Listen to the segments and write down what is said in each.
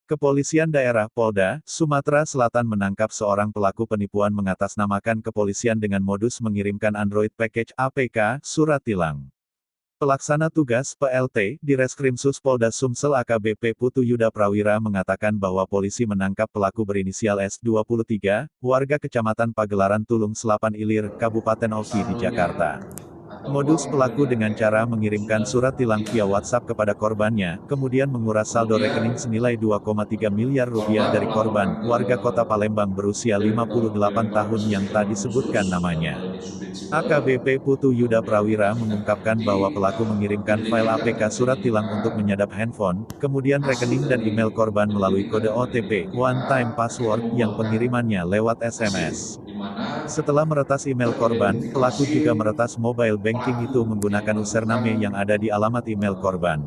Kepolisian Daerah Polda, Sumatera Selatan menangkap seorang pelaku penipuan mengatasnamakan kepolisian dengan modus mengirimkan Android Package (APK) surat tilang. Pelaksana tugas (PLT) di Reskrimsus Polda Sumsel AKBP Putu Yuda Prawira mengatakan bahwa polisi menangkap pelaku berinisial S23, warga Kecamatan Pagelaran Tulung Selapan Ilir, Kabupaten Oki di Jakarta. Modus pelaku dengan cara mengirimkan surat tilang via WhatsApp kepada korbannya, kemudian menguras saldo rekening senilai 2,3 miliar rupiah dari korban, warga kota Palembang berusia 58 tahun yang tak disebutkan namanya. AKBP Putu Yuda Prawira mengungkapkan bahwa pelaku mengirimkan file APK surat tilang untuk menyadap handphone, kemudian rekening dan email korban melalui kode OTP, One Time Password, yang pengirimannya lewat SMS. Setelah meretas email korban, pelaku juga meretas mobile banking itu menggunakan username yang ada di alamat email korban.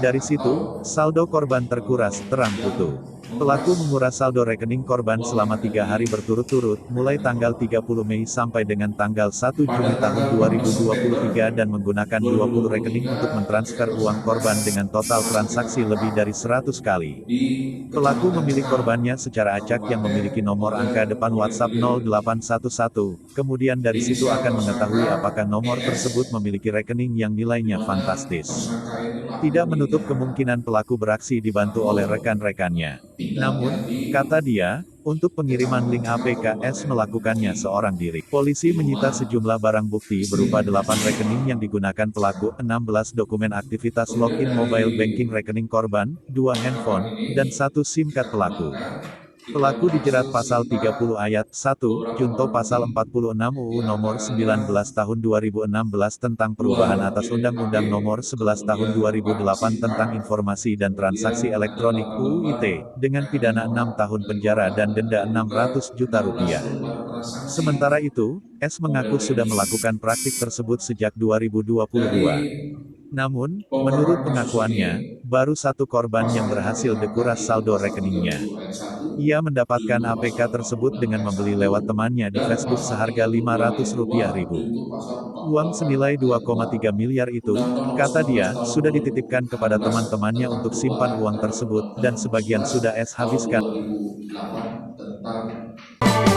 Dari situ, saldo korban terkuras, terang Putu. Pelaku menguras saldo rekening korban selama 3 hari berturut-turut, mulai tanggal 30 Mei sampai dengan tanggal 1 Juni tahun 2023 dan menggunakan 20 rekening untuk mentransfer uang korban dengan total transaksi lebih dari 100 kali. Pelaku memilih korbannya secara acak yang memiliki nomor angka depan WhatsApp 0811, kemudian dari situ akan mengetahui apakah nomor tersebut memiliki rekening yang nilainya fantastis. Tidak menutup kemungkinan pelaku beraksi dibantu oleh rekan-rekannya. Namun, kata dia, untuk pengiriman link APK-S melakukannya seorang diri. Polisi menyita sejumlah barang bukti berupa 8 rekening yang digunakan pelaku, 16 dokumen aktivitas login mobile banking rekening korban, 2 handphone, dan 1 SIM card pelaku. Pelaku dijerat pasal 30 ayat 1, junto pasal 46 UU nomor 19 tahun 2016 tentang perubahan atas Undang-Undang nomor 11 tahun 2008 tentang informasi dan transaksi elektronik UU ITE, dengan pidana 6 tahun penjara dan denda 600 juta rupiah. Sementara itu, S mengaku sudah melakukan praktik tersebut sejak 2022. Namun, menurut pengakuannya, baru satu korban yang berhasil dikuras saldo rekeningnya. Ia mendapatkan APK tersebut dengan membeli lewat temannya di Facebook seharga Rp500.000. Uang senilai 2,3 miliar itu, kata dia, sudah dititipkan kepada teman-temannya untuk simpan uang tersebut, dan sebagian sudah S habiskan. Pasal 2008 tentang